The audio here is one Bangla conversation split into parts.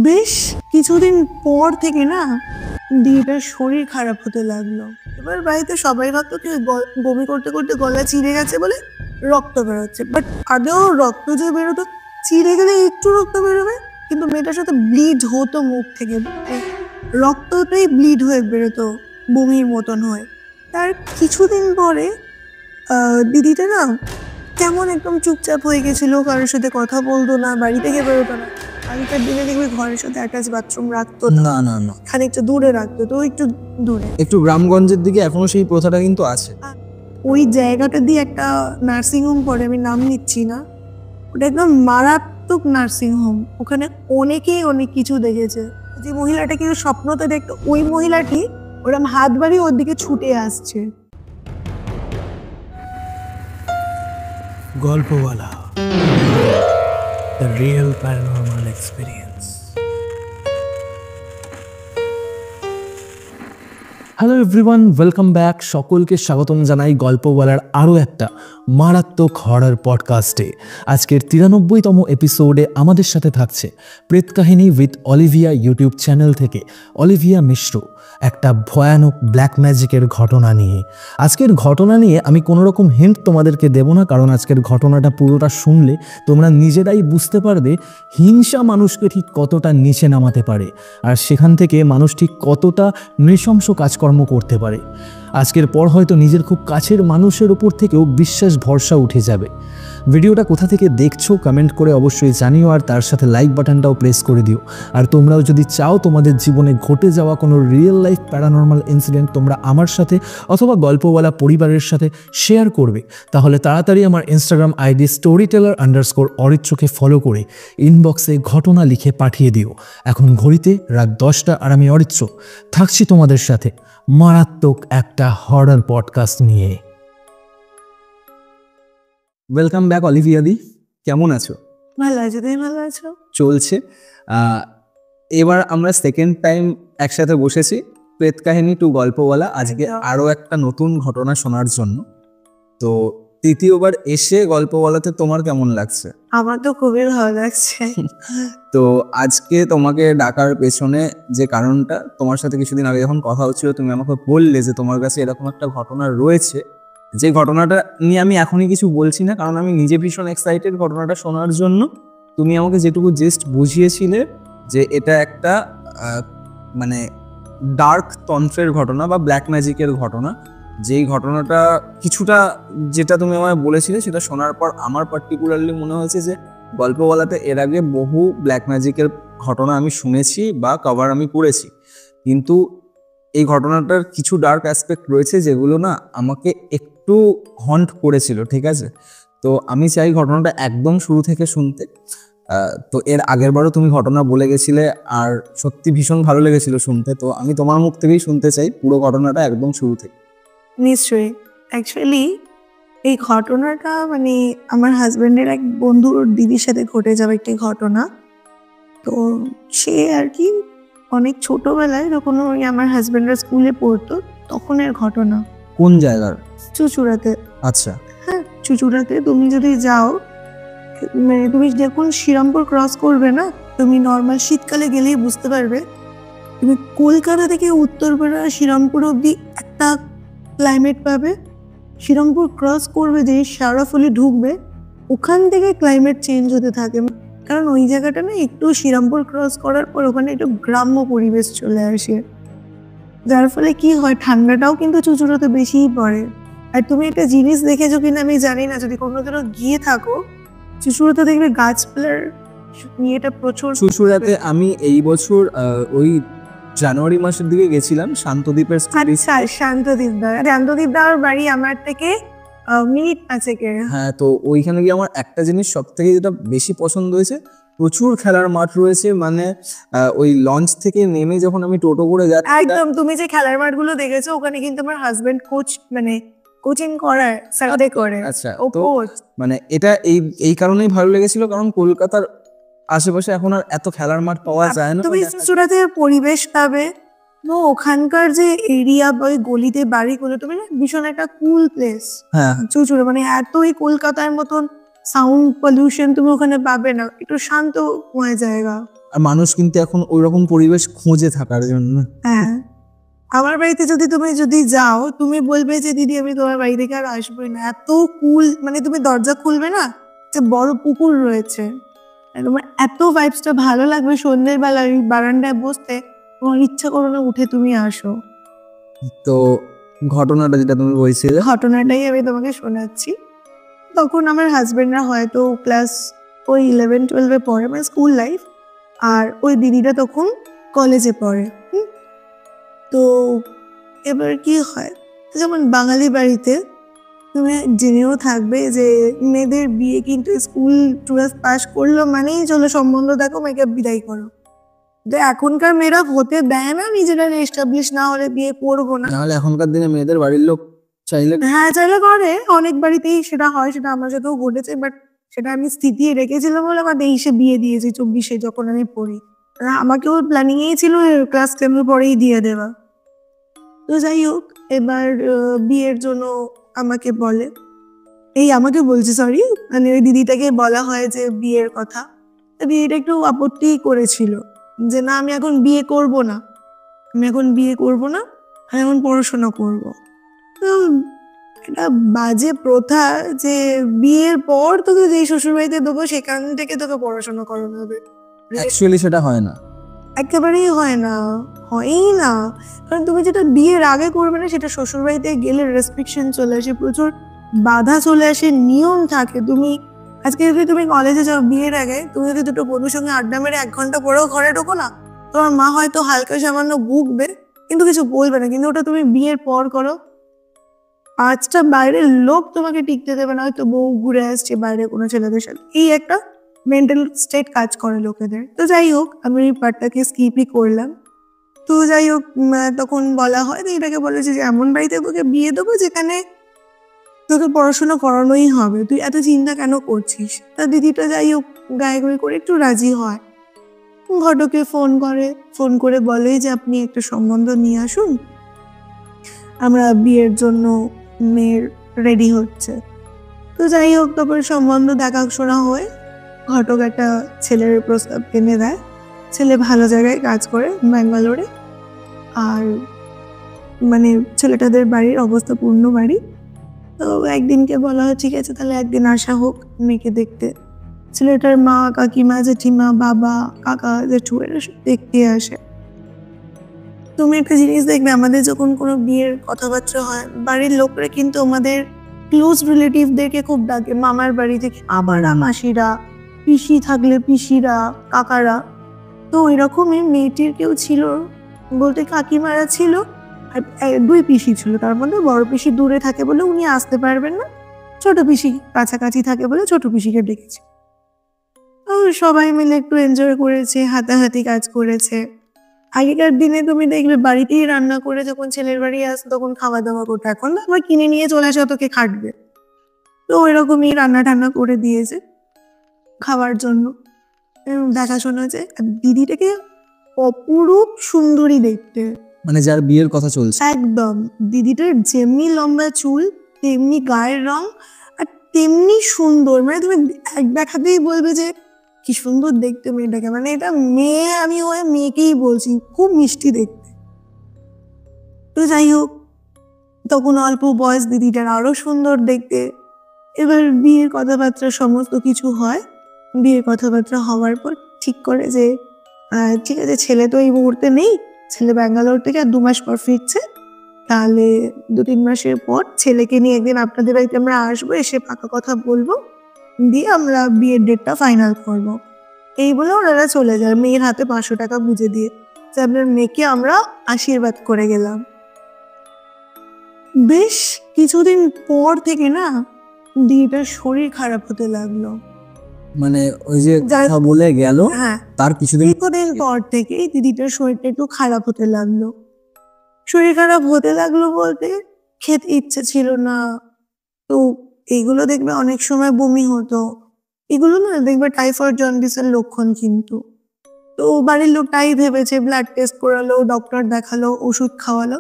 বেশ কিছুদিন পর থেকে না দিদিটার শরীর খারাপ হতে লাগলো। এবার বাড়িতে সবাই ভাবতো কি বমি করতে করতে গলা চিড়ে গেছে বলে রক্ত বেরোচ্ছে, বাট আদৌ রক্ত যে বেরোতো, চিড়ে গেলে একটু রক্ত বেরোবে, কিন্তু মেয়েটার সাথে ব্লিড হতো মুখ থেকে, রক্তটাই ব্লিড হয়ে বেরোতো বমির মতন হয়ে। তার কিছুদিন পরে দিদিটা না কেমন একদম চুপচাপ হয়ে গেছিলো, কারোর সাথে কথা বলতো না, বাড়ি থেকে বেরোতো না। আগেকার দিনে দেখবে ঘরের সাথে অ্যাটাচ বাথরুম রাখতো না না না, খানিকটা দূরে রাখতো, তো একটু দূরে, একটু গ্রামগঞ্জের দিকে এখনো সেই প্রথাটা কিন্তু আছে। ওই জায়গাটা দিয়ে একটা নার্সিংহোম পড়ে, আমি নাম নিচ্ছি না, ওটা একদম মারাত্মক নার্সিংহোম। ওখানে অনেকেই অনেক কিছু দেখেছে। যে মহিলাটা কিন্তু স্বপ্নতে দেখতো, ওই মহিলাটি ওরম হাত বাড়িয়ে ওর দিকে ছুটে আসছে। গল্পওয়ালা, the real paranormal experience. Hello everyone, welcome back. সকলকে স্বাগতম জানাই গল্পওয়ালার আরও একটা মারাত্মক হরর পডকাস্টে। আজকের 93তম এপিসোডে আমাদের সাথে থাকছে প্রেত কাহিনী উইথ অলিভিয়া ইউটিউব চ্যানেল থেকে অলিভিয়া মিশ্র, একটা ভয়ানক ব্ল্যাক ম্যাজিকের ঘটনা নিয়ে। আজকের ঘটনা নিয়ে আমি কোনো রকম হিন্ট তোমাদেরকে দেব না, কারণ আজকের ঘটনাটা পুরোটা শুনলে তোমরা নিজেরাই বুঝতে পারবে হিংসা মানুষকে ঠিক কতটা নিচে নামাতে পারে, আর সেখান থেকে মানুষ ঠিক কতটা নৃশংস কাজকর্ম করতে পারে। আজকের পর হয়তো নিজের খুব কাছের মানুষের ওপর থেকেও বিশ্বাস ভরসা উঠে যাবে। ভিডিওটা কোথা থেকে দেখছো কমেন্ট করে অবশ্যই জানিও, আর তার সাথে লাইক বাটনটাও প্রেস করে দিও। আর তোমরাও যদি চাও তোমাদের জীবনে ঘটে যাওয়া কোনো রিয়েল লাইফ প্যারানর্মাল ইনসিডেন্ট তোমরা আমার সাথে অথবা গল্পওয়ালা পরিবারের সাথে শেয়ার করবে, তাহলে তাড়াতাড়ি আমার ইনস্টাগ্রাম আইডি storyteller_অরিত্রকে ফলো করে ইনবক্সে ঘটনা লিখে পাঠিয়ে দিও। এখন ঘড়িতে রাত 10টা, আর আমি অরিত্র থাকছি তোমাদের সাথে মারাত্মক একটা হরর পডকাস্ট নিয়ে। ওয়েলকাম ব্যাক অলিভিয়া দি, কেমন আছো? ভালো আছো, তুমি ভালো আছো? চলছে। এবার আমরা সেকেন্ড টাইম একসাথে বসেছি প্রেত কাহিনী টু গল্পওয়ালা, আজকে আরও একটা নতুন ঘটনা শোনার জন্য। তো তৃতীয়বার এসে গল্পওয়ালাতে তোমার কেমন লাগছে? আমার তো খুবই ভালো লাগছে। তো আজকে তোমাকে ডাকার পেছনে যে কারণটা, তোমার সাথে কিছুদিন আগে যখন কথা হচ্ছিল তুমি আমাকে বললে যে তোমার কাছে এরকম একটা ঘটনা রয়েছে, যে ঘটনাটা নিয়ে আমি এখনই কিছু বলছি না, কারণ আমি নিজে ভীষণ এক্সাইটেড ঘটনাটা শোনার জন্য। তুমি আমাকে যেটুকু জাস্ট বুঝিয়েছিলে যে এটা একটা মানে ডার্ক তন্ত্রের ঘটনা বা ব্ল্যাক ম্যাজিকের ঘটনা, যেই ঘটনাটা কিছুটা যেটা তুমি আমায় বলেছিলে সেটা শোনার পর আমার পার্টিকুলারলি মনে হয়েছে যে গল্পওয়ালাতে এর আগে বহু ব্ল্যাক ম্যাজিকের ঘটনা আমি শুনেছি বা কভার আমি করেছি, কিন্তু এই ঘটনাটার কিছু ডার্ক অ্যাসপেক্ট রয়েছে যেগুলো না আমাকে একটু হন্ট করেছিল, ঠিক আছে? তো আমি চাই ঘটনাটা একদম শুরু থেকে শুনতে। তো এর আগের বারও তুমি ঘটনা বলে গেছিলে, আর সত্যি ভীষণ ভালো লেগেছিল শুনতে। তো আমি তোমার মুখ থেকেই শুনতে চাই পুরো ঘটনাটা একদম শুরু থেকে। নিশ্চয়ই। অ্যাকচুয়ালি এই ঘটনাটা মানে আমার হাজব্যান্ডের এক বন্ধুর দিদির সাথে ঘটে যাওয়া একটি ঘটনা। তো সে আর কি অনেক ছোটবেলায় যখন ওই আমার হাজব্যান্ডরা স্কুলে পড়তো তখনের ঘটনা। কোন জায়গার? চুচুড়াতে। আচ্ছা। হ্যাঁ, চুচুড়াতে তুমি যদি যাও, মানে তুমি যখন শ্রীরামপুর ক্রস করবে না, তুমি নর্মাল শীতকালে গেলেই বুঝতে পারবে, তুমি কলকাতা থেকে উত্তরপাড়া শ্রীরামপুর অবধি একটা ক্লাইমেট পাবে। শ্রীরামপুর ক্রস করবে, যে সারাফুলি ঢুকবে, ওখান থেকে ক্লাইমেট চেঞ্জ হতে থাকে, কারণ ওই জায়গাটা না একটু শ্রীরামপুর ক্রস করার পর ওখানে একটু গ্রাম্য পরিবেশ চলে আসে, যার ফলে কি হয় ঠান্ডাটাও কিন্তু চুচুড়াতে বেশিই পড়ে। আর তুমি একটা জিনিস দেখেছো কিনা আমি জানি না, যদি কোনোদিনও গিয়ে থাকো চুচুড়াতে দেখবে গাছপালার ইয়েটা প্রচুর। চুচুড়াতে আমি এই বছর ওই জানুয়ারি মাসের দিকে গেছিলাম শান্তদ্বীপের। আচ্ছা, শান্তদ্বীপ দার বাড়ি আমার থেকে মিনিট আছে কে। হ্যাঁ, তো ওইখানে গিয়ে আমার একটা জিনিস সব থেকে যেটা বেশি পছন্দ হয়েছে, প্রচুর খেলার মাঠ রয়েছে। মানে ওই লঞ্চ থেকে নেমে যখন আমি টোটো করে যাচ্ছি, একদম তুমি যে খেলার মাঠগুলো দেখেছো ওখানে কিন্তু আমার হাজবেন্ড কোচ, মানে কোচিং করায়, সাথে করে। আচ্ছা, তো মানে এটা এই কারণেই ভালো লেগেছিল, কারণ কলকাতার আশেপাশে এখন আর এত খেলার মাঠ পাওয়া যায় না। তুমি চুচুড়াতে পরিবেশ পাবে, ওখানকার যে এরিয়া বা ওই গলিতে বাড়িগুলো, তুমি না ভীষণ একটা কুল প্লেস। হ্যাঁ, চুচুড়া মানে এতই কলকাতার মতন সাউন্ড পলিউশন তুমি ওখানে পাবে না, একটু শান্তময় জায়গা। আর মানুষ কিন্তু এখন ওই রকম পরিবেশ খোঁজে থাকার জন্য। হ্যাঁ, আমার বাড়িতে তুমি যাও, তুমি বলবে যে দিদি আমি তোমার বাড়ি থেকে আর আসবোই না, এত কুল, মানে তুমি দরজা খুলবে না, যে বড় পুকুর রয়েছে, আর তোমার এত ভাইবসটা ভালো লাগবে, সন্ধ্যের বেলা ওই বারান্দায় বসতে তোমার ইচ্ছা করো না উঠে তুমি আসো। তো ঘটনাটা যেটা তুমি বলছিলে, ঘটনাটাই আমি তোমাকে শোনাচ্ছি। তখন আমার হাজবেন্ডরা হয়তো ক্লাস ওই 11-12 পড়ে, মানে স্কুল লাইফ, আর ওই দিদিটা তখন কলেজে পড়ে। তো এবার কি হয়, যেমন বাঙালি বাড়িতে তুমি জেনেও থাকবে যে মেয়েদের বিয়ে কিন্তু স্কুল 12 পাস করলো মানেই চলো সম্বন্ধ দেখো, মেয়েকে বিদায় করো। তো এখনকার মেয়েরা হতে দেয় না, নিজেরা এস্টাবলিশ না হলে বিয়ে করবো না। নাহলে এখনকার দিনে মেয়েদের বাড়ির লোক চাইলে হ্যাঁ, চাইলে করে, অনেক বাড়িতেই সেটা হয়, সেটা আমার সাথেও ঘটেছে, বাট সেটা আমি স্থিতি রেখেছিলাম বলে আমার 23-এ বিয়ে দিয়েছি, 24-এ যখন আমি পড়ি। আমাকেও প্ল্যানিংয়েই ছিল ক্লাস 10 পরেই দিয়ে দেওয়া। তো যাই হোক, এবার বিয়ের জন্য আমাকে বলে, আমাকে বলছে সরি, মানে ওই দিদিটাকে বলা হয় যে বিয়ের কথা। দিদিটা একটু আপত্তি করেছিল যে না আমি এখন বিয়ে করব না, আমি এখন পড়াশোনা করব। তো একটা বাজে প্রথা যে বিয়ের পর তোকে যেই শ্বশুরবাড়িতে দেবো সেখান থেকে তোকে পড়াশোনা করানো হবে, অ্যাকচুয়ালি সেটা হয় না, একেবারেই হয় না, হয়ই না। কারণ তুমি যেটা বিয়ের আগে করবে না সেটা শ্বশুরবাড়িতে গেলে রেস্ট্রিকশন চলে আসে, প্রচুর বাধা চলে আসে, নিয়ম থাকে। তুমি আজকে যদি তুমি কলেজে যাও বিয়ের আগে, তুমি যদি দুটো বন্ধুর সঙ্গে আড্ডা মেরে 1 ঘন্টা পরেও ঘরে ঢোকো না, তোমার মা হয়তো হালকা সামান্য বকবে কিন্তু কিছু বলবে না। কিন্তু ওটা তুমি বিয়ের পর করো, 5টা বাইরের লোক তোমাকে টিকতে দেবে না, হয়তো বউ ঘুরে আসছে বাইরে কোনো ছেলেদের সাথে, এই একটা মেন্টাল স্টেট কাজ করে লোকেদের। তো যাই হোক, আমি এই পার্টটাকে স্কিপই করলাম। তো যাই হোক, তখন বলা হয় যে এটাকে বলেছে যে এমন বাড়িতে তোকে বিয়ে দেবো যেখানে তোকে পড়াশোনা করানোই হবে, তুই এত চিন্তা কেন করছিস। তা দিদিটা যাই হোক গায়ে গায়ে করে একটু রাজি হয়, ঘটকে ফোন করে বলে যে আপনি একটা সম্বন্ধ নিয়ে আসুন, আমরা বিয়ের জন্য মেয়ের রেডি হচ্ছে। তো যাই হোক, তারপর সম্বন্ধ দেখাশোনা হয়ে ঘটক একটা ছেলের প্রস্তাব এনে দেয়। ছেলে ভালো জায়গায় কাজ করে ব্যাঙ্গালোরে, আর মানে ছেলেটাদের বাড়ির অবস্থাপূর্ণ বাড়ি। তো একদিনকে বলা হয় ঠিক আছে তাহলে একদিন আসা হোক মেয়েকে দেখতে। ছেলেটার মা, কাকিমা, জেঠিমা, বাবা, কাকা, জেঠু এরা সব দেখতে আসে। তুমি একটা জিনিস দেখবে, আমাদের যখন কোনো বিয়ের কথাবার্তা হয় বাড়ির লোকরা কিন্তু আমাদের ক্লোজ রিলেটিভদেরকে খুব ডাকে, মামার বাড়ি থেকে আবারা, মাসিরা, পিসি থাকলে পিসিরা, কাকারা। তো এরকমই মেয়েটির কেউ ছিল বলতে কাকিমারা ছিল, আর 2 পিসি ছিল, তার মধ্যে বড় পিসি দূরে থাকে বলে উনি আসতে পারবেন না, ছোট পিসি কাছাকাছি থাকে বলে ছোট পিসিকে ডেকেছে। তো সবাই মিলে একটু এনজয় করেছে, হাতাহাতি কাজ করেছে। আগেকার দিনে তুমি দেখবে বাড়িতেই রান্না করে যখন ছেলের বাড়ি আসতো তখন খাওয়া দাওয়া করতো, এখন না আবার কিনে নিয়ে চলে আসে, তোকে খাটবে। তো এরকমই রান্না টান্না করে দিয়েছে খাওয়ার জন্য। দেখাশোনা যে দিদিটাকে অপরূপ সুন্দরী দেখতে, মানে যার বিয়ের কথা চলছে। একদম দিদিটার যেমনি লম্বা চুল, তেমনি গায়ের রং, আর তেমনি সুন্দর, মানে তুমি এক দেখাতেই বলবে যে কি সুন্দর দেখতে মেয়েটাকে, মানে এটা মেয়ে, আমি ওই মেয়েকেই বলছি, খুব মিষ্টি দেখতে। তো যাই হোক, তখন অল্প বয়স, দিদিটার আরো সুন্দর দেখতে। এবার বিয়ের কথাবার্তা সমস্ত কিছু হয়। বিয়ের কথাবার্তা হওয়ার পর ঠিক করে যে ঠিক আছে ছেলে তো এই মুহূর্তে নেই, ছেলে ব্যাঙ্গালোর থেকে আর 2 মাস পর ফিরছে, তাহলে 2-3 মাসের পর ছেলেকে নিয়ে একদিন আপনাদের বাড়িতে আমরা আসবো, এসে পাকা কথা বলবো, দিয়ে আমরা বিয়ের ডেটটা ফাইনাল করব। এই বলে ওনারা চলে যায়, মেয়ের হাতে 500 টাকা বুঝে দিয়ে যে আপনার মেয়েকে আমরা আশীর্বাদ করে গেলাম। বেশ কিছুদিন পর থেকে না দিদিটার শরীর খারাপ হতে লাগলো। মানে ওই যে কথা বলে গেল হ্যাঁ, তার কিছুদিন কিছুদিন পর থেকেই দিদিটার শরীরটা একটু খারাপ হতে লাগলো। শরীর খারাপ হতে লাগলো বলতে খেতে ইচ্ছে ছিল না। তো এইগুলো দেখবে অনেক সময় বমি হতো, এগুলো না দেখবে টাইফয়েড জন্ডিসের লক্ষণ কিন্তু। তো বাড়ির লোক তাই ভেবেছে, ব্লাড টেস্ট করালো, ডক্টর দেখালো, ওষুধ খাওয়ালো,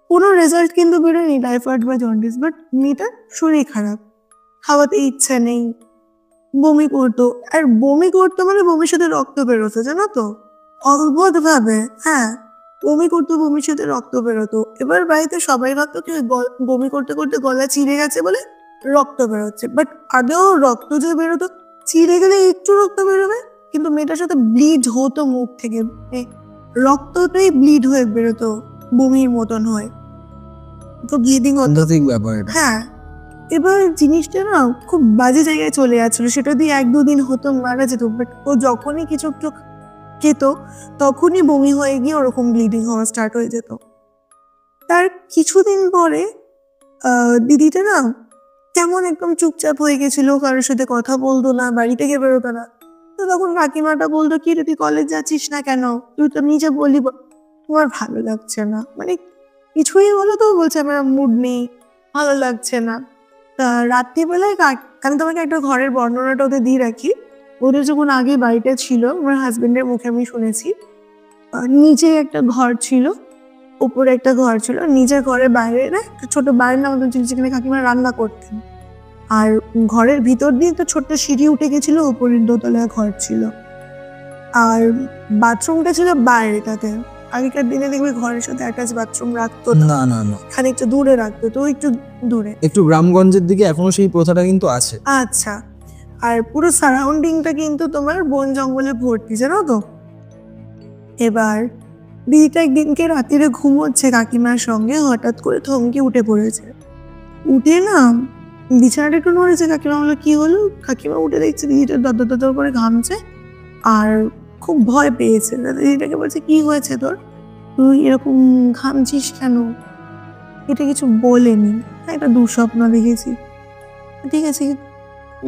কোনো রেজাল্ট কিন্তু বেরোয়নি টাইফয়েড বা জন্ডিস। বাট মেয়েটার শরীর খারাপ, খাওয়াতে ইচ্ছা নেই। বমি করতো, আর বমি করতো মানে বমির সাথে রক্ত বেরোতো, জানো তো, অদ্ভুত ভাবে। হ্যাঁ, বমি করতো, বমির সাথে রক্ত বেরোতো। এবার বাড়িতে সবাই ভাবতো কি বমি করতে করতে গলা চিড়ে গেছে বলে রক্ত বেরোচ্ছে, বাট আদৌ রক্ত যে বেরোতো, চিড়ে গেলে একটু রক্ত বেরোবে, কিন্তু মেয়েটার সাথে ব্লিড হতো মুখ থেকে, রক্তটাই ব্লিড হয়ে বেরোতো বমির মতন হয়, তো ব্লিডিং হতো। সাংঘাতিক ব্যাপার এটা। হ্যাঁ, এবার জিনিসটা না খুব বাজে জায়গায় চলে যাচ্ছিল, সেটা দিয়ে 1-2 দিন হতো মারা যেত, বাট ও যখনই কিছু একটু খেত তখনই বমি হয়ে গিয়ে ওরকম ব্লিডিং হওয়া স্টার্ট হয়ে যেত। তার কিছুদিন পরে দিদিটা না কেমন একদম চুপচাপ হয়ে গেছিল, কারোর সাথে কথা বলতো না, বাড়ি থেকে বেরোতো না। তো তখন কাকিমাটা বলতো, কি রে তুই কলেজ যাচ্ছিস না কেন? তুই তো নিজে বললি তোমার ভালো লাগছে না, মানে কিছুই বলো তো বলছে আমার মুড নেই, ভালো লাগছে না। তা রাত্রিবেলায় আমি তোমাকে একটা ঘরের বর্ণনাটা ওদের দিয়ে রাখি। ওদের যখন আগে বাড়িটা ছিল, আমার হাজবেন্ডের মুখে আমি শুনেছি, নিচে একটা ঘর ছিল, উপরে একটা ঘর ছিল, নিজের ঘরের বাইরে না একটা ছোট বারান্দা মতন ছিল যেখানে কাকিমা রান্না করতেন, আর ঘরের ভিতর দিয়ে একটা ছোট্ট সিঁড়ি উঠে গেছিল, উপরের দোতলায় ঘর ছিল, আর বাথরুমটা ছিল বাইরেটাতে। আগেকার দিনে দেখবে ঘরের সাথে অ্যাটাচ বাথরুম রাখতো না, না না না, খানিকটা দূরে রাখতো, তো একটু দূরে। একটু গ্রামগঞ্জের দিকে এখনো সেই প্রথাটা কিন্তু আছে। আচ্ছা, আর পুরো সারাউন্ডিংটা কিন্তু তোমার বন জঙ্গলে ভর্তি, জানো তো। এবার দিদিটা একদিনকে রাত্রিরে ঘুমোচ্ছে কাকিমার সঙ্গে, হঠাৎ করে থমকে উঠে পড়েছে। উঠে না বিছানাটা একটু নড়েছে, কাকিমা বললো কি হলো? কাকিমা উঠে দেখছে দিদিটা দর দর করে ঘামছে আর খুব ভয় পেয়েছে। দিদিটাকে বলছে কি হয়েছে তোর, তুই এরকম ঘামছিস কেন? এটা কিছু বলেনি, একটা দুঃস্বপ্ন দেখেছি। ঠিক আছে,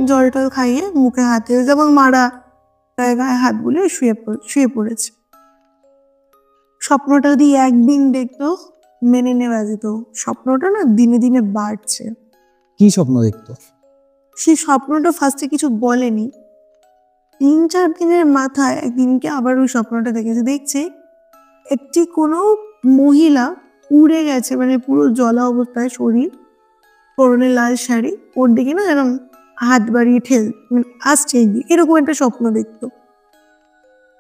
জল টল খাইয়ে মুখে হাতে যেমন মারা গায়ে হাত বুলিয়ে শুয়ে পড়েছে। স্বপ্নটা যদি একদিন দেখতো মেনে নেওয়া যেত, স্বপ্নটা না দিনে দিনে বাড়ছে। কি স্বপ্ন দেখতো? সেই স্বপ্নটা ফার্স্টে কিছু বলেনি, 3-4 দিনের মাথায় একদিনকে আবার ওই স্বপ্নটা দেখছে একটি কোনো মহিলা উড়ে গেছে, মানে পুরো জলা অবস্থায় শরীর, পরনে লাল শাড়ি, ওর দিকে না এরকম হাত বাড়িয়ে আসছে এরকম একটা স্বপ্ন দেখতো।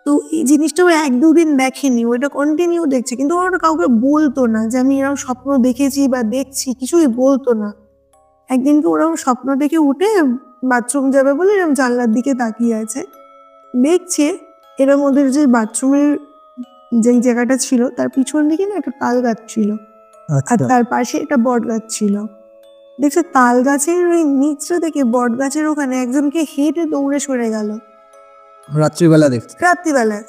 তো এই জিনিসটা ও 1-2 দিন দেখেনি, ওইটা কন্টিনিউ দেখছে, কিন্তু ওটা কাউকে বলতো না যে আমি এরকম স্বপ্ন দেখেছি বা দেখছি, কিছুই বলতো না। একদিনকে ওরকম স্বপ্ন দেখে উঠে বাথরুম যাবে বলে এরকম জানলার দিকে তাকিয়ে আছে, দেখছে এরম ওদের যে বাথরুমের যেই জায়গাটা ছিল তার পিছন দিকে না একটা তাল গাছ ছিল, আর তার পাশে একটা বট গাছ ছিল। দেখছে তাল গাছের ওই নিচটা থেকে বট গাছের ওখানে একজনকে হেঁটে দৌড়ে সরে গেল রাত্রিবেলা দেখতে? রাত্রিবেলায়।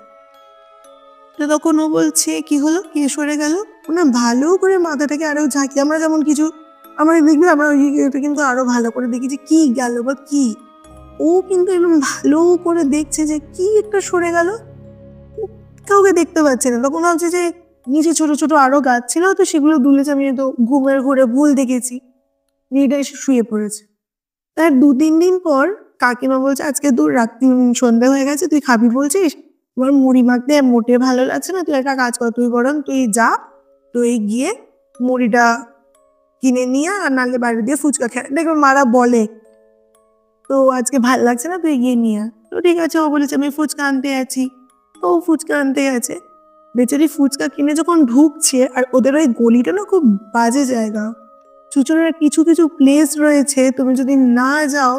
তো তখন ও বলছে কি হলো, কে সরে গেল? ওনা ভালো করে মাথাটাকে আরো ঝাঁকি, আমরা যেমন কিছু আমরা দেখবি, আমরা ওইটা কিন্তু আরো ভালো করে দেখি যে কি গেল বা কি। ও কিন্তু একদম ভালো করে দেখছে যে কি একটা সরে গেল, কাউকে দেখতে পাচ্ছে না। তখন ভাবছে যে নিচে ছোট ছোট আরো গাছ ছিল, তো সেগুলো দুলেছে, আমি তো ঘুমের ঘুরে ভুল দেখেছি, মেয়েটা এসে শুয়ে পড়েছে। তার 2-3 দিন পর কাকিমা বলছে আজকে তোর রাত্রি সন্ধ্যা হয়ে গেছে, তুই খাবি বলছিস, তোমার মুড়ি মাখতে মোটে ভালো লাগছে না, তুই একটা কাজ কর, তুই বরং তুই যা, তুই গিয়ে মুড়িটা কিনে নিয়ে আর নাহলে বাইরে দিয়ে ফুচকা খেয়ে দেখো মারা বলে, তো আজকে ভালো লাগছে না, তুই গিয়ে নিয়ে। তো ঠিক আছে, ও বলেছে আমি ফুচকা আনতে আছি, তো ফুচকা আনতে গেছে। বেচারি ফুচকা কিনে যখন ঢুকছে, আর ওদের ওই গলিটা না খুব বাজে জায়গা, চুচুড়ার কিছু কিছু প্লেস রয়েছে, তুমি যদি না যাও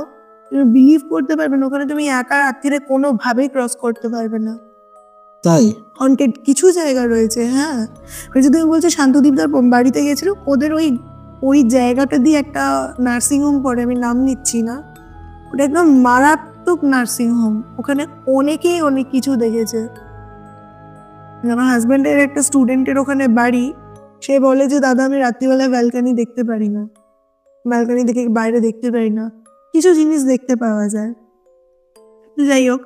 তুমি বিলিভ করতে পারবে না, ওখানে তুমি একা রাত্রিরে কোনোভাবেই ক্রস করতে পারবে না। তাই? হন্টেড কিছু জায়গা রয়েছে। হ্যাঁ, ওই যে তুমি বলছো শান্তদীপদার বাড়িতে গেছিল, ওদের ওই জায়গাটা দিয়ে একটা নার্সিংহোম পড়ে, আমি নাম নিচ্ছি না, ওটা একদম মারাত্মক নার্সিংহোম, ওখানে অনেকেই অনেক কিছু দেখেছে। আমার হাজব্যান্ডের একটা স্টুডেন্টের ওখানে বাড়ি, সে বলে যে দাদা আমি রাত্রিবেলায় ব্যালকানি দেখতে পারি না, ব্যালকানি দেখে বাইরে দেখতে পারি না, কিছু জিনিস দেখতে পাওয়া যায়। যাই হোক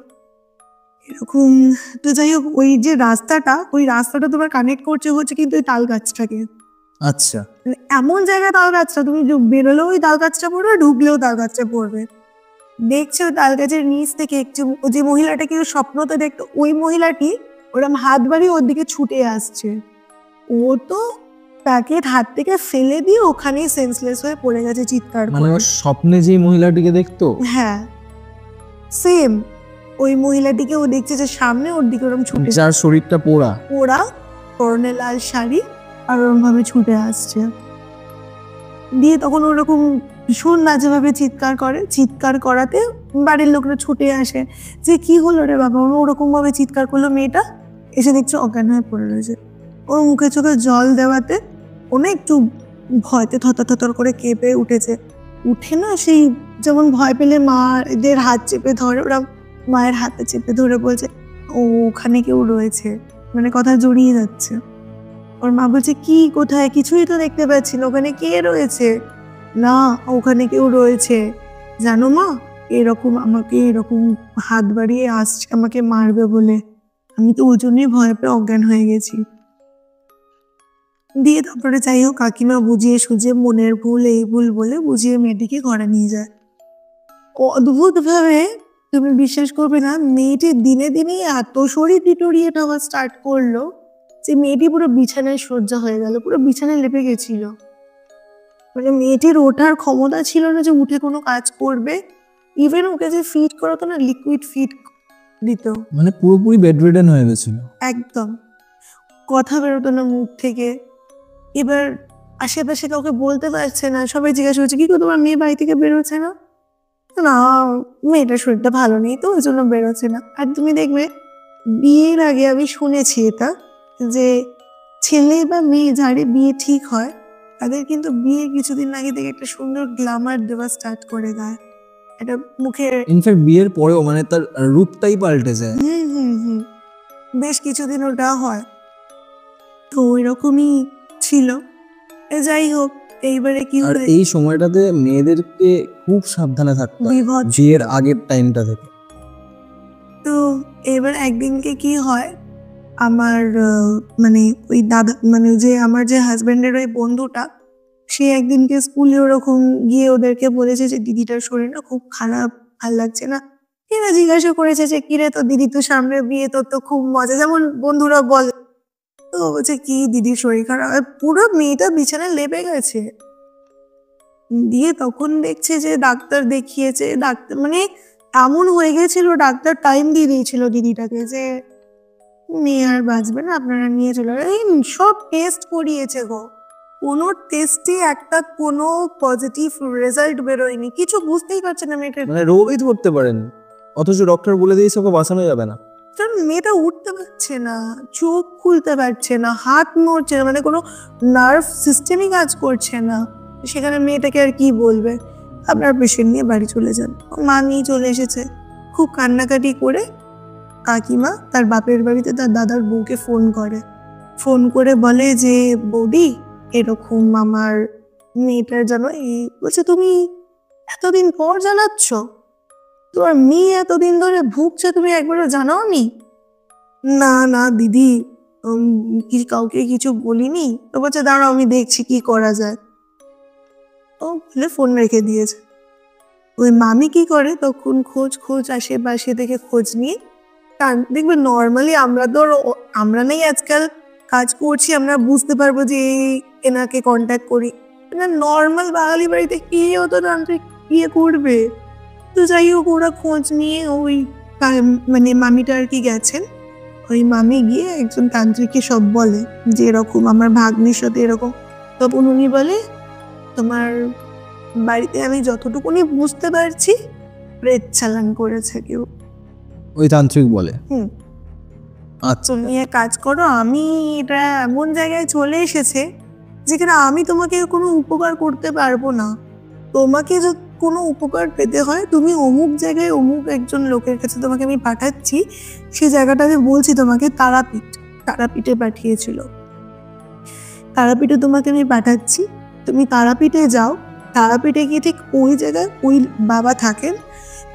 এরকম, তো যাই হোক ওই যে ওই রাস্তাটা তোমার কানেক্ট করছে হচ্ছে কিন্তু ওই তাল গাছটাকে। আচ্ছা, মানে এমন জায়গায় তাল গাছটা, তুমি বেরোলেও ওই তাল গাছটা পড়বে, ঢুকলেও তাল গাছটা পড়বে। দেখছে ওই তাল গাছের নিচ থেকে একটু যে মহিলাটাকে স্বপ্নতে দেখতো, ওই মহিলাটি ওরম হাত বাড়িয়ে ওর দিকে ছুটে আসছে। ও তো প্যাকেট হাত থেকে ফেলে দিয়ে ওখানেই সেন্সলেস হয়ে পড়ে গেছে চিৎকার মানে করে। ওর স্বপ্নে যে মহিলাটিকে দেখতো? হ্যাঁ, সেম ওই মহিলাটিকে ও দেখছে যে সামনে ওর দিকে ওরকম ছুটে যার শরীরটা পোড়া। ওরা পরনে লাল শাড়ি আর ওরকম ভাবে ছুটে আসছে। দিয়ে তখন ওরকম ভীষণ বাজেভাবে চিৎকার করে, চিৎকার করাতে বাড়ির লোকরা ছুটে আসে যে কি হলো রে বাবা, ওরকম ভাবে চিৎকার করলো মেয়েটা, এসে দেখছে অজ্ঞান হয়ে পড়ে রয়েছে। ওর মুখে চোখে জল দেওয়াতে ওনা একটু ভয়তে থতর করে কেঁপে উঠেছে। উঠে না সেই যেমন ভয় পেলে মাদের হাত চেপে ধরে, ওরা মায়ের হাতে চেপে ধরে বলছে ও ওখানে কেউ রয়েছে, মানে কথা জড়িয়ে যাচ্ছে। ওর মা বলছে কি কোথায়, কিছুই তো দেখতে পাচ্ছি না, ওখানে কে রয়েছে? না ওখানে কেউ রয়েছে জানো মা, এরকম আমাকে এরকম হাত বাড়িয়ে আসছে আমাকে মারবে বলে, আমি তো ওই জন্যই ভয় পেয়ে অজ্ঞান হয়ে গেছি। দিয়ে তারপরে যাই হোক কাকিমা বুঝিয়ে সুঝিয়ে মনের ভুল এই ভুল বলে বুঝিয়ে মেয়েটিকে ঘরে নিয়ে যায়। অদ্ভুত ভাবে তুমি বিশ্বাস করবে না, মেয়েটি দিনে দিনে এত শরীর টিটোরিয়ে নেওয়া স্টার্ট করলো যে মেয়েটি পুরো বিছানায় শয্যা হয়ে গেল, পুরো বিছানায় লেপে গেছিল। মানে মেয়েটির ওঠার ক্ষমতা ছিল না যে উঠে কোনো কাজ করবে। ইভেন ওকে যে ফিড করাতো না, লিকুইড ফিড দিত, মানে পুরোপুরি বেডরিডেন হয়ে গেছিল। একদম কথা বেরোতো না মুখ থেকে। এবার আশেপাশে কাউকে বলতে পারছে না, সবাই জিজ্ঞাসা করছে কি গো তোমার মেয়ে বাড়ি থেকে বেরোচ্ছে না? না মেয়েটার শরীরটা ভালো নেই তো ওই জন্য বেরোচ্ছে না। আর তুমি দেখবে বিয়ের আগে আমি শুনেছি এটা, যে ছেলে বা মেয়ে যারে বিয়ে ঠিক হয় তাদের কিন্তু বিয়ে কিছুদিন আগে থেকে একটা সুন্দর গ্ল্যামার দেওয়া স্টার্ট করে দেয়, এটা মুখে। ইনফ্যাক্ট বিয়ের পরেও মানে তার রূপটাই পাল্টে যায়। হুম বেশ কিছুদিন ওটা হয়, তো ওইরকমই ছিল। যাই হোক এইবারে কি আর হলো, এই সময়টাতে মেয়েদেরকে খুব সাবধানে থাকতে হয় বিভৎস। বিয়ের আগের টাইমটা থেকে। তো এবার একদিনকে কি হয়, আমার মানে ওই দাদা মানে যে আমার যে হাজবেন্ডের ওই বন্ধুটা, সে একদিনকে স্কুলে ওরকম গিয়ে ওদেরকে বলেছে যে দিদিটার শরীর না খুব খারাপ, ভাল লাগছে না। এরা জিজ্ঞাসা করেছে যে কিরে তোর দিদি তো সামনে বিয়ে, তোর তো খুব মজা, যেমন বন্ধুরা বলে। তো বলছে কি দিদির শরীর খারাপ, আর পুরো মেয়েটা বিছানায় লেপে গেছে। দিয়ে তখন দেখছে যে ডাক্তার দেখিয়েছে, ডাক্তার মানে এমন হয়ে গেছিল, ডাক্তার টাইম দিয়ে দিয়েছিল দিদিটাকে যে মেয়ে আর বাঁচবে না, আপনারা নিয়ে চলে যাবেন। সব টেস্ট করিয়েছে গো, কোনো টেস্টে একটা কোনো পজিটিভ রেজাল্ট বেরোয়নি, কিছু বুঝতেই পারছে না মেয়েটা। মানে রোগই ধরতে পারেন, অথচ ডক্টর বলে দিয়েছে ওকে বাঁচানো যাবে না। কারণ মেয়েটা উঠতে পারছে না, চোখ খুলতে পারছে না, হাত নড়ছে না, মানে কোনো নার্ভ সিস্টেমই কাজ করছে না। সেখানে মেয়েটাকে আর কি বলবে, আপনার পেশেন্ট নিয়ে বাড়ি চলে যান। মা নিয়ে চলে এসেছে, খুব কান্নাকাটি করে কাকিমা তার বাপের বাড়িতে তার দাদার বউকে ফোন করে বলে যে বৌদি এরকম আমার মেয়েটার জানো এই, বলছে তুমি এতদিন পর জানাচ্ছ, তোমার মেয়ে এতদিন ধরে ভুগছে তুমি একবারও জানাওনি? না না দিদি কাউকে কিছু বলিনি। তো বলছে দাঁড়াও আমি দেখছি কি করা যায়। ও বলে ফোন রেখে দিয়েছে। ওই মামি কি করে তখন খোঁজ আশেপাশে থেকে খোঁজ নিয়ে, দেখবে নর্মালি আমরা নেই আজকাল কাজ করছি, আমরা বুঝতে পারবো যে এনাকে কন্ট্যাক্ট করি, নর্মাল বাঙালি বাড়িতে কে অত তান্ত্রিক ইয়ে করবে। তো যাই হোক ওরা খোঁজ নিয়ে ওই মানে মামিটা আর কি গেছেন, ওই মামি গিয়ে একজন তান্ত্রিককে সব বলে যে এরকম আমার ভাগ্নির সাথে এরকম। তখন উনি বলে তোমার বাড়িতে আমি যতটুকুনি বুঝতে পারছি প্রেত চালান করেছে কেউ। ওই তান্ত্রিক বলে আচ্ছা তুমি এক কাজ করো, আমি এটা এমন জায়গায় চলে এসেছে যেখানে আমি তোমাকে কোনো উপকার করতে পারবো না। তোমাকে যদি কোনো উপকার পেতে হয় তুমি অমুক জায়গায় অমুক একজন লোকের কাছে তোমাকে আমি পাঠাচ্ছি, সেই জায়গাটা আমি বলছি তোমাকে তারাপীঠে পাঠিয়েছিল। তারাপীঠে তোমাকে আমি পাঠাচ্ছি, তুমি তারাপীঠে যাও, তারাপীঠে গিয়ে ঠিক ওই জায়গায় ওই বাবা থাকেন,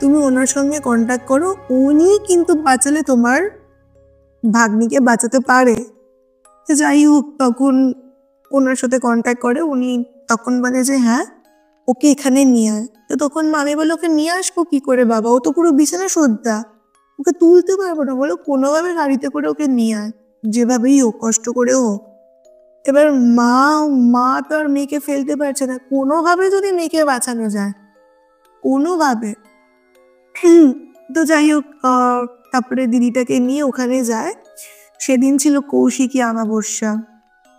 তুমি ওনার সঙ্গে কন্ট্যাক্ট করো, উনি কিন্তু বাঁচালে তোমার ভাগ্নিকে বাঁচাতে পারে। যাই হোক তখন ওনার সাথে কন্ট্যাক্ট করে, উনি তখন বলে যে হ্যাঁ ওকে এখানে নিয়ে আয়। তো তখন মামি বলে ওকে নিয়ে আসবো কি করে বাবা, ও তো পুরো বিছানা শয্যা, ওকে তুলতে পারবো না, বলো কোনোভাবে গাড়িতে করে ওকে নিয়ে আয়, যেভাবেই হোক কষ্ট করে হোক। এবার মা তো আর মেয়েকে ফেলতে পারছে না, কোনোভাবে যদি মেয়েকে বাঁচানো যায় কোনোভাবে। তো যাই হোক, তারপরে দিদিটাকে নিয়ে ওখানে যায়। সেদিন ছিল কৌশিকী আমাবস্যা,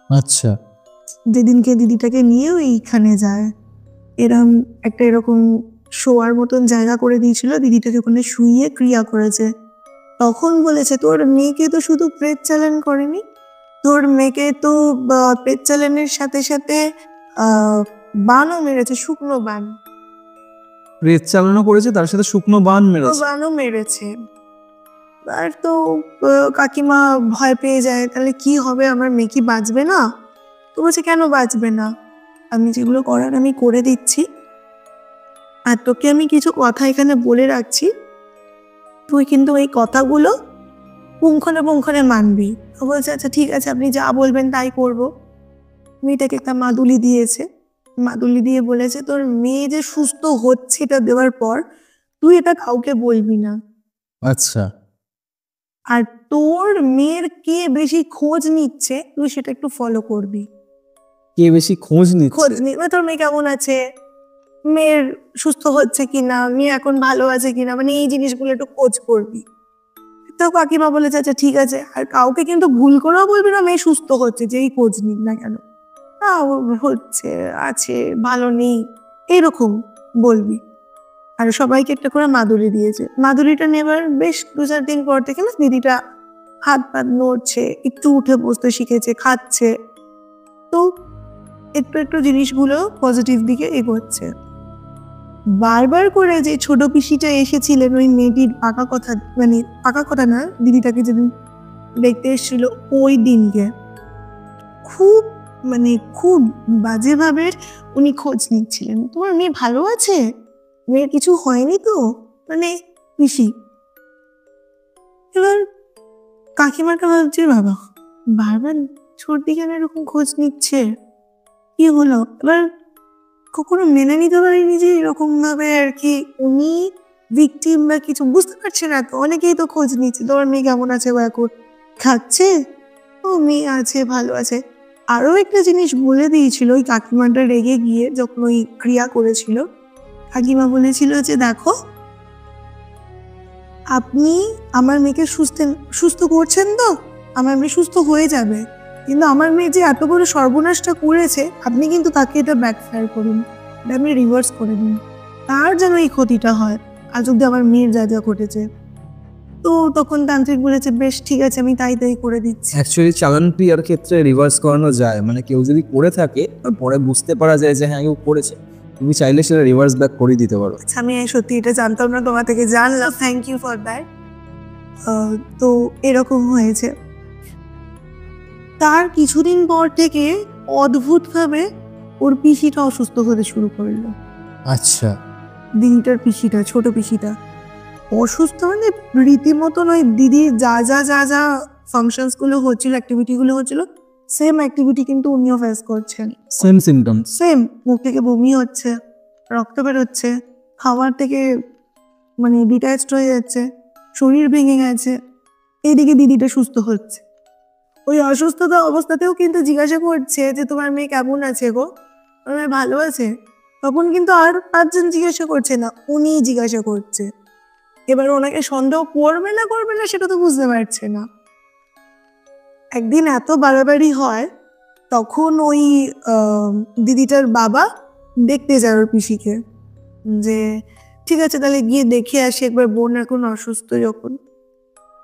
আচ্ছা, যেদিনকে দিদিটাকে নিয়ে ওইখানে যায়। এরকম শোয়ার মতন জায়গা করে দিয়েছিল, দিদিটাকে ওখানে শুইয়ে ক্রিয়া করেছে। তখন বলেছে তোর মেয়েকে তো শুধু প্রেত চালান করেনি, তোর মেয়েকে তো প্রেত চালানের সাথে সাথে বানও মেরেছে, শুকনো বান। প্রেত চালানো করেছে, তার সাথে শুকনো বান মেরেছে। বানও মেরেছে। আর তো কাকিমা ভয় পেয়ে যায়, তাহলে কি হবে, আমার মেয়ে কি বাঁচবে না? তো বলছে কেন বাঁচবে না, আমি যেগুলো করার আমি করে দিচ্ছি, আর তোকে আমি কিছু কথা এখানে বলে রাখছি, তুই কিন্তু এই কথাগুলো পুঙ্খানে মানবি। ও বলছে আচ্ছা ঠিক আছে, আপনি যা বলবেন তাই করবো। মেয়েটাকে একটা মাদুলি দিয়েছে, মাদুলি দিয়ে বলেছে তোর মেয়ে যে সুস্থ হচ্ছে এটা দেওয়ার পর তুই এটা কাউকে বলবি না, আচ্ছা, আর তোর মেয়ের কে বেশি খোঁজ নিচ্ছে তুই সেটা একটু ফলো করবি। কে বেশি খোঁজ নিচ্ছে? মানে তোর মেয়ে কেমন আছে, মেয়ের সুস্থ হচ্ছে কিনা, মেয়ে এখন ভালো আছে কিনা, মানে এই জিনিসগুলো একটু খোঁজ করবি। তো কাকিমা বলেছে আচ্ছা ঠিক আছে, আর কাউকে কিন্তু ভুল করেও বলবি না মেয়ে সুস্থ হচ্ছে, যেই খোঁজ নিক না কেন, হচ্ছে আছে ভালো নেই এইরকম বলবি। আর সবাইকে একটা করে মাদুলি দিয়েছে। মাদুলিটা নেবার বেশ 2-4 দিন পর থেকে না দিদিটা হাত পাত নড়ছে, একটু উঠে বসতে শিখেছে, খাচ্ছে। তো একটু একটু জিনিসগুলো পজিটিভ দিকে এগোচ্ছে। বারবার করে যে ছোট পিসিটা এসেছিলেন ওই মেয়েটির পাকা কথা না, দিদিটাকে যেদিন দেখতে এসেছিল ওই দিনকে খুব বাজেভাবে উনি খোঁজ নিচ্ছিলেন, তোমার মেয়ে ভালো আছে, মেয়ের কিছু হয়নি তো, মানে পিসি। এবার কাকিমাটা ভাবছে বাবা বারবার সর্দি কেন এরকম খোঁজ নিচ্ছে, কি হলো? এবার কখনো মেনে নিতে পারিনি যে এরকম ভাবে আর কি উনি ভিকটিম বা কিছু, বুঝতে পারছে না তো, অনেকেই তো খোঁজ নিচ্ছে তোমার মেয়ে কেমন আছে বা এখন খাচ্ছে, ও মেয়ে আছে ভালো আছে। আরো একটা জিনিস বলে দিয়েছিল ওই কাকিমাটা রেগে গিয়ে, যখন ওই ক্রিয়া করেছিল কাকিমা বলেছিল যে দেখো আপনি আমার মেয়েকে সুস্থ করছেন তো, আমার মেয়ে সুস্থ হয়ে যাবে, কিন্তু আমার মেয়ে যে এত বড় সর্বনাশটা করেছে আপনি কিন্তু তাকে এটা ব্যাকফায়ার করুন, এটা আপনি রিভার্স করে দিন, তার যেন এই ক্ষতিটা হয়, আজ অব্দি আমার মেয়ের যা যা ঘটেছে। তো তখন তান্ত্রিক বলেছে বেশ ঠিক আছে আমি তাই করে দিচ্ছি। অ্যাকচুয়ালি চালান ক্রিয়ার ক্ষেত্রে রিভার্স করানো যায়, মানে কেউ যদি করে থাকে পরে বুঝতে পারা যায় যে হ্যাঁ কেউ করেছে, তুমি চাইলে সেটা রিভার্স ব্যাক করে দিতে পারো। আচ্ছা আমি সত্যি এটা জানতাম না, তোমার থেকে জানলাম, থ্যাংক ইউ ফর দ্যাট। তো এরকম হয়েছে। তার কিছুদিন পর থেকে অদ্ভুতভাবে ওর পিসিটা অসুস্থ হতে শুরু করলো। আচ্ছা, দিদিটার পিসিটা, ছোট পিসিটা অসুস্থ, মানে রীতিমতন ওই দিদির যা যা যা যা ফাংশনস গুলো হচ্ছিল, অ্যাক্টিভিটি গুলো হচ্ছিল, সেম অ্যাক্টিভিটি কিন্তু উনিও ফেস করছেন। Same symptoms. সেম, মুখ থেকে বমি হচ্ছে, রক্ত বেরোচ্ছে, খাবার থেকে মানে ডিটাচড হয়ে যাচ্ছে, শরীর ভেঙে গেছে, এইদিকে দিদিটা সুস্থ হচ্ছে। ওই অসুস্থতা অবস্থাতেও কিন্তু জিজ্ঞাসা করছে যে তোমার মেয়ে কেমন আছে গো, তোমার মেয়ে ভালো আছে, তখন কিন্তু আর 5 জন জিজ্ঞাসা করছে না, উনিই জিজ্ঞাসা করছে। এবার ওনাকে সন্দেহ করবে না সেটা তো বুঝতে পারছে না। একদিন এত বাড়াবাড়ি হয়, তখন ওই দিদিটার বাবা দেখতে যায় ওর পিসিকে, যে ঠিক আছে তাহলে গিয়ে দেখে আসি একবার, বোন এখন অসুস্থ যখন।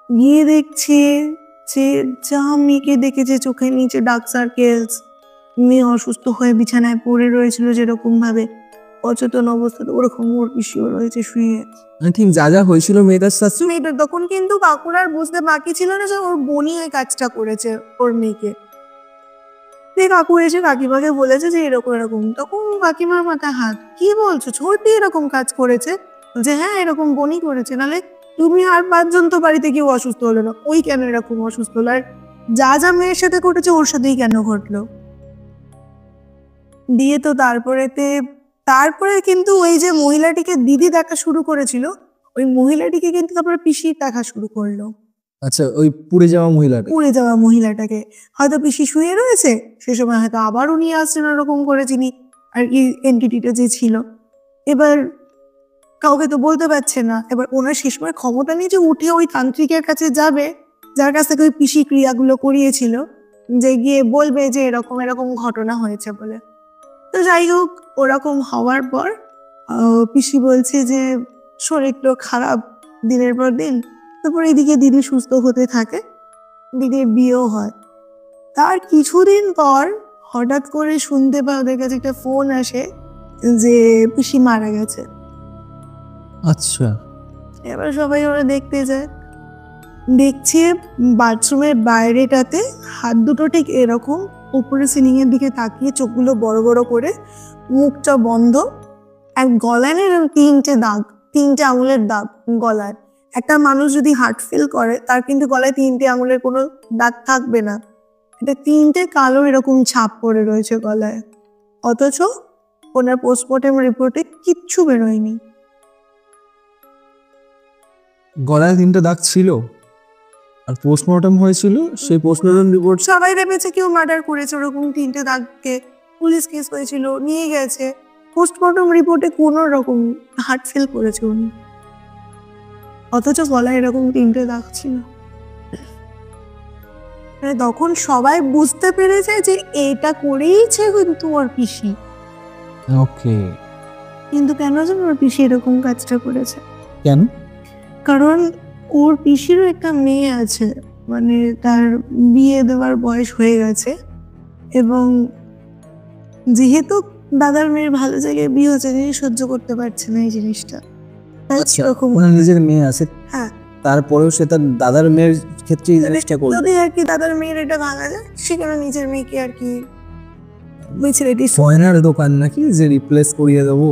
গিয়ে দেখছে যে যা মেয়েকে দেখেছে, চোখের নিচে ডার্ক সার্কেলস, মেয়ে অসুস্থ হয়ে বিছানায় পড়ে রয়েছিল যেরকম ভাবে অচেতন অবস্থাতে, ওরকম ওর পিসিও রয়েছে শুয়ে। আই থিঙ্ক যা যা হয়েছিল মেয়েটার সাথে, মেয়েটা তখন কিন্তু কাকুর আর বুঝতে বাকি ছিল না যে ওর বোনই ওই কাজটা করেছে ওর মেয়েকে। কাকু এসে কাকিমাকে বলেছে যে এরকম এরকম, তখন কাকিমার মাথায় হাত, কি বলছো ছোটদি এরকম কাজ করেছে? যে হ্যাঁ এরকম বোনই করেছে, নাহলে তুমি আর 5 জন তো বাড়িতে কেউ অসুস্থ হলো না, ওই কেন এরকম অসুস্থ হলো, আর যা যা মেয়ের সাথে ঘটেছে ওর সাথেই কেন ঘটলো? দিয়ে তো তারপরে কিন্তু ওই যে মহিলাটিকে দিদি দেখা শুরু করেছিল, ওই মহিলাটিকে কিন্তু তারপরে পিসি দেখা শুরু করলো। আচ্ছা ওই পুড়ে যাওয়া মহিলাটা, পুড়ে যাওয়া মহিলাটাকে হয়তো পিসি শুয়ে রয়েছে, সে সময় হয়তো আবারও নিয়ে আসছেন ওরকম করে যিনি আর কি এন্টিটিটা যে ছিল। এবার কাউকে তো বলতে পারছে না। এবার ওনার শেষ সময় ক্ষমতা নেই যে উঠে ওই তান্ত্রিকের কাছে যাবে, যার কাছ থেকে ওই পিসি ক্রিয়াগুলো করিয়েছিল, যে গিয়ে বলবে যে এরকম এরকম ঘটনা হয়েছে বলে। তো যাই হোক, ওরকম হওয়ার পর পিসি বলছে যে শরীরটা খারাপ দিনের পর দিন। তারপর এদিকে দিদি সুস্থ হতে থাকে, দিদির বিয়েও হয়। তার কিছুদিন পর হঠাৎ করে শুনতে পায় ওদের কাছে একটা ফোন আসে যে পিসি মারা গেছে। আচ্ছা, এবার সবাই ওরা দেখতে যায়, দেখছে বাথরুমের বাইরেটাতে হাত দুটো ঠিক এরকম উপরে সিলিং এর দিকে তাকিয়ে, চোখগুলো বড় বড় করে, মুখটা বন্ধ, আর গলায় না এরকম 3টে দাগ, 3টে আঙুলের দাগ গলায়। একটা মানুষ যদি হার্ট ফেল করে তার কিন্তু গলায় 3টে আঙুলের কোনো দাগ থাকবে না, এটা 3টে কালো এরকম ছাপ পড়ে রয়েছে গলায়। অথচ ওনার পোস্টমর্টম রিপোর্টে কিচ্ছু বেরোয়নি। গলায় 3টে দাগ ছিল, আর পোস্টমর্টম হয়েছিল, সেই পোস্টমর্টম রিপোর্ট সবাই ভেবেছে কেউ মার্ডার করেছে, ওরকম 3টে দাগকে পুলিশ কেস হয়েছিল, নিয়ে গেছে। পোস্টমর্টম রিপোর্টে কোনো রকম হার্ট ফেল করেছে উনি, অথচ গলায় এরকম 3টে দাগ ছিল। মানে তখন সবাই বুঝতে পেরেছে যে এটা করেইছে কিন্তু ওর পিসি। ওকে, কিন্তু কেন যেন ওর পিসি এরকম কাজটা করেছে? কেন? কারণ ওর পিসিরও একটা মেয়ে আছে, মানে তার বিয়ে দেওয়ার বয়স হয়ে গেছে, এবং যেহেতু দাদার মেয়ের ভালো জায়গায় বিয়ে হচ্ছে, তিনি সহ্য করতে পারছে না এই জিনিসটা। তাই আচ্ছা, এরকম ওনার নিজের মেয়ে আছে, হ্যাঁ, তারপরেও সে তার দাদার মেয়ের ক্ষেত্রে এই জিনিসটা করবে। যদি আর কি দাদার মেয়ের এটা ভাঙা যায়, সেখানে নিজের মেয়েকে আর কি ওই ছেলেটি ফয়নার দোকান নাকি যে রিপ্লেস করিয়ে দেবো,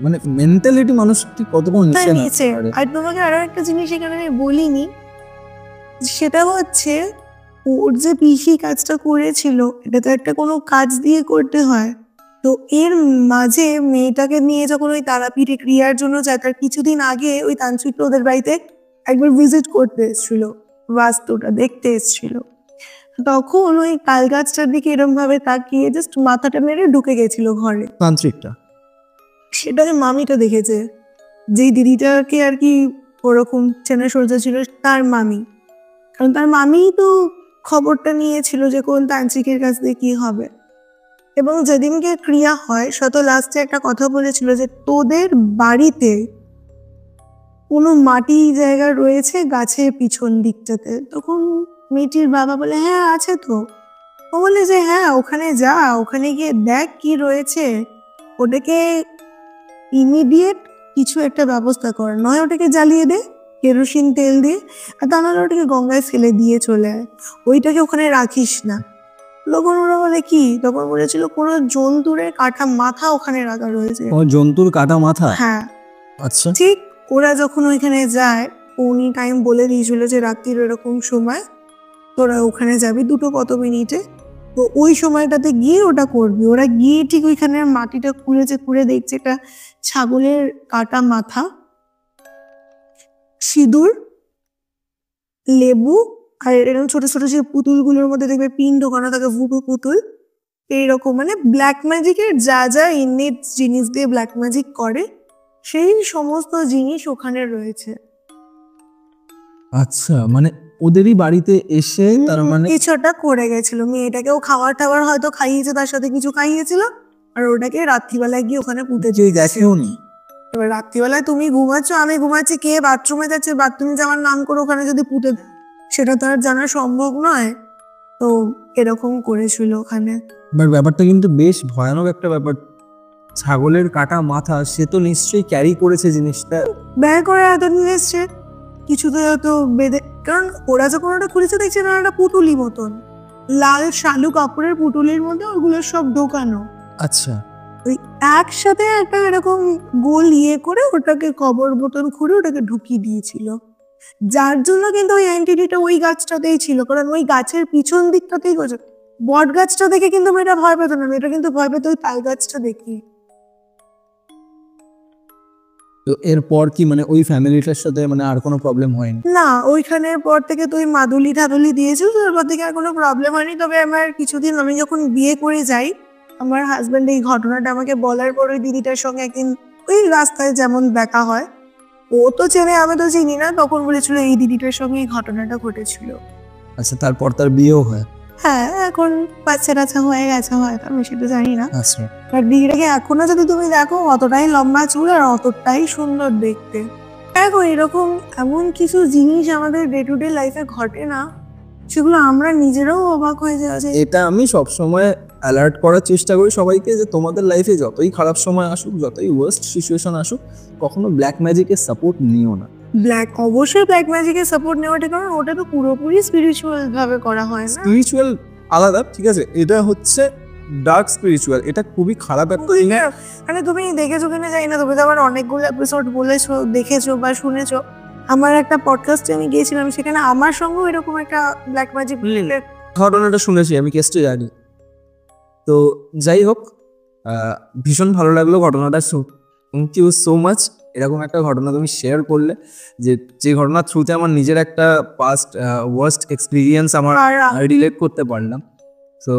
মানে মেন্টালিটি মানুষ ঠিক কতক্ষণ নিচে না নিচে। আর তোমাকে আরো একটা জিনিস এখানে আমি বলিনি, সেটা হচ্ছে ওর যে পিসি কাজটা করেছিল, এটা তো একটা কোনো কাজ দিয়ে করতে হয়। তো এর মাঝে মেয়েটাকে নিয়ে যখন ওই তারাপীঠে ক্রিয়ার জন্য যায়, তার কিছুদিন আগে ওই তান্ত্রিক ওদের বাড়িতে একবার ভিজিট করতে এসেছিল, বাস্তুটা দেখতে এসেছিল। তখন ওই তাল গাছটার দিকে এরম ভাবে তাকিয়ে জাস্ট মাথাটা মেরে ঢুকে গেছিল ঘরে। তান্ত্রিকটা সেটা মামিটা দেখেছে, যেই দিদিটাকে আর কি ওরকম চেনা সর্জা ছিল, তার মামি। কারণ তার মামিই তো খবরটা নিয়েছিল যে কোন তান্ত্রিকের কাছ দিয়ে কি হবে। এবং যেদিনকে ক্রিয়া হয়, শত লাস্টে একটা কথা বলেছিল যে তোদের বাড়িতে কোনো মাটি জায়গা রয়েছে গাছের পিছন দিকটাতে। তখন মেয়েটির বাবা বলে হ্যাঁ আছে তো। ও বলে যে হ্যাঁ ওখানে যা, ওখানে গিয়ে দেখ কি রয়েছে, ওটাকে ইমিডিয়েট কিছু একটা ব্যবস্থা কর, নয় ওটাকে জ্বালিয়ে দে কেরোসিন তেল দিয়ে, আর তা নাহলে ওটাকে গঙ্গায় ফেলে দিয়ে চলে আয়, ওইটাকে ওখানে রাখিস না। লোকন ওরা বলে কি, তখন বলেছিল কোনো জন্তুরের কাটা মাথা ওখানে রাখা রয়েছে। ও জন্তুর কাটা মাথা? হ্যাঁ। আচ্ছা, ঠিক ওরা যখন ওইখানে যায়, উনি টাইম বলে দিয়েছিল যে রাত্রির এরকম সময় তোরা ওখানে যাবি 2 কত মিনিটে, তো ওই সময়টাতে গিয়ে ওটা করবি। ওরা গিয়ে ঠিক ওইখানে মাটিটা খুঁড়ে দেখছে একটা ছাগলের কাটা মাথা, সিঁদুর, লেবু, আর এরকম ছোট ছোট যে পুতুলগুলোর মধ্যে দেখবে পিন ঢোকানো থাকে, ভুটু পুতুল, এইরকম মানে ব্ল্যাক ম্যাজিকের যা যা ইননিট জিনিস দিয়ে ব্ল্যাক ম্যাজিক করে সেই সমস্ত জিনিস ওখানে রয়েছে। আচ্ছা, মানে ওদেরই বাড়িতে এসে তার মানে কিছুটা করে গেছিল, মেয়েটাকেও খাবার টাবার হয়তো খাইয়েছে, তার সাথে কিছু খাইয়েছিল, আর ওটাকে রাত্রিবেলায় গিয়ে ওখানে পুঁতে যে দেখেও নি। এবার রাত্রিবেলায় তুমি ঘুমাচ্ছ, আমি ঘুমাচ্ছি, কে বাথরুমে যাচ্ছে, বাথরুমে যাওয়ার নাম করে ওখানে যদি পুঁতে দেয়, সেটা তো আর জানা সম্ভব নয়। তো এরকম করেছিল ওখানে। বাট ব্যাপারটা কিন্তু বেশ ভয়ানক একটা ব্যাপার। ছাগলের কাটা মাথা, সে তো নিশ্চয়ই ক্যারি করেছে জিনিসটা। ব্যয় করে এতদিন এসছে, কিছুতে হয়তো বেঁধে, কারণ ওরা যখন ওটা খুলেছে দেখছে না একটা পুটুলি মতন, লাল শালু কাপড়ের পুটুলির মধ্যে ওগুলো সব ঢোকানো। আচ্ছা, ওই একসাথে একটা এরকম গোল করে ওটাকে কবর মতন খুঁড়ে ওটাকে ঢুকিয়ে দিয়েছিল, যার জন্য কিন্তু ওই অ্যান্টিটিটা ওই গাছটাতেই ছিল, কারণ ওই গাছের পিছন দিকটাতেই গেছে। বট গাছটা দেখে কিন্তু মেয়েটা ভয় পেত না, মেয়েটা কিন্তু ভয় পেত ওই তাল গাছটা দেখি। তো এরপর কি মানে ওই ফ্যামিলিটার সাথে মানে আর কোনো প্রবলেম হয়নি? না, ওইখানের পর থেকে তো ওই মাদুলি টাদুলি দিয়েছিল, তারপর থেকে আর কোনো প্রবলেম হয়নি। তবে আমার কিছুদিন, আমি যখন বিয়ে করে যাই, আমার হাজব্যান্ড এই ঘটনাটা আমাকে বলার পর ওই দিদিটার সঙ্গে একদিন ওই রাস্তায় যেমন দেখা হয়, ও তো চেনে আমি তো চিনি না, তখন বলেছিল এই দিদিটার সঙ্গে এই ঘটনাটা ঘটেছিল। আচ্ছা, তারপর তার বিয়েও হয়? হ্যাঁ, এখন বাচ্চা টাচ্চা হয়ে গেছে হয়তো, আমি সেটা জানি না। আচ্ছা, আর দিদিটাকে এখনো যদি তুমি দেখো, অতটাই লম্বা চুল আর অতটাই সুন্দর দেখতে। দেখো, এরকম এমন কিছু জিনিস আমাদের ডে টু ডে লাইফে ঘটে না, সেগুলো আমরা নিজেরাও অবাক হয়ে যাওয়া যে এটা আমি সবসময় অ্যালার্ট করার চেষ্টা করি সবাইকে, যে তোমাদের লাইফে যতই খারাপ সময় আসুক, যতই ওয়ার্স্ট সিচুয়েশন আসুক, কখনো ব্ল্যাক ম্যাজিকের সাপোর্ট নিও না। অবশ্যই ব্ল্যাক ম্যাজিকের সাপোর্ট নেওয়াটা, কারণ ওটা তো পুরোপুরি স্পিরিচুয়াল ভাবে করা হয় না। স্পিরিচুয়াল আলাদা, ঠিক আছে, এটা হচ্ছে ডার্ক স্পিরিচুয়াল, এটা খুবই খারাপ একটা জিনিস। মানে তুমি দেখেছো কিনা জানি না, তুমি তো আমার অনেকগুলো এপিসোড বলেছো, দেখেছো বা শুনেছো। আমার একটা পডকাস্টে আমি গিয়েছিলাম, সেখানে আমার সঙ্গেও এরকম একটা ব্ল্যাক ম্যাজিক ঘটনাটা শুনেছি, আমি কেসটা জানি। তো যাই হোক, ভীষণ ভালো লাগলো ঘটনাটা। থ্যাংক ইউ সো মাচ, এরকম একটা ঘটনা তুমি শেয়ার করলে, যে ঘটনার থ্রুতে আমার নিজের একটা পাস্ট ওয়ার্স্ট এক্সপিরিয়েন্স আমার রিলেট করতে পারলাম। তো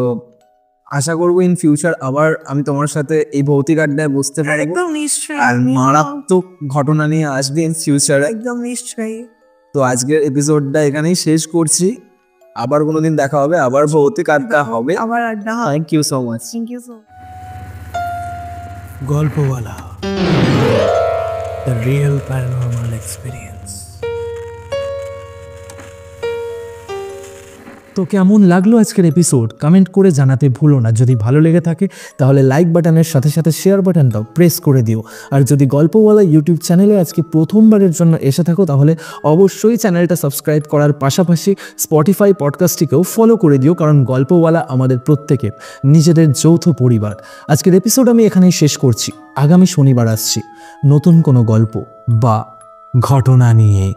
আশা করবো ইন ফিউচার আবার আমি তোমার সাথে এই ভৌতিক আড্ডায় বসতে পারবো, একদম নিশ্চয়ই, আর মারাত্মক ঘটনা নিয়ে আসবে ইন ফিউচারে। একদম নিশ্চয়ই। তো আজকের এপিসোডটা এখানেই শেষ করছি, আবার কোনোদিন দেখা হবে, আবার ভৌতিক আড্ডা হবে। আবার আড্ডা হবে। Thank you so much. Thank you so much. Golpowala, the real paranormal experience. তো কেমন লাগলো আজকের এপিসোড? কমেন্ট করে জানাতে ভুলো না। যদি ভালো লেগে থাকে তাহলে লাইক বাটনের সাথে সাথে শেয়ার বাটনটাও প্রেস করে দিও। আর যদি গল্পওয়ালা ইউটিউব চ্যানেলে আজকে প্রথমবারের জন্য এসে থাকো, তাহলে অবশ্যই চ্যানেলটা সাবস্ক্রাইব করার পাশাপাশি স্পটিফাই পডকাস্টটিকেও ফলো করে দিও, কারণ গল্পওয়ালা আমাদের প্রত্যেকের নিজেদের যৌথ পরিবার। আজকের এপিসোড আমি এখানেই শেষ করছি। আগামী শনিবার আসছি নতুন কোনো গল্প বা ঘটনা নিয়ে।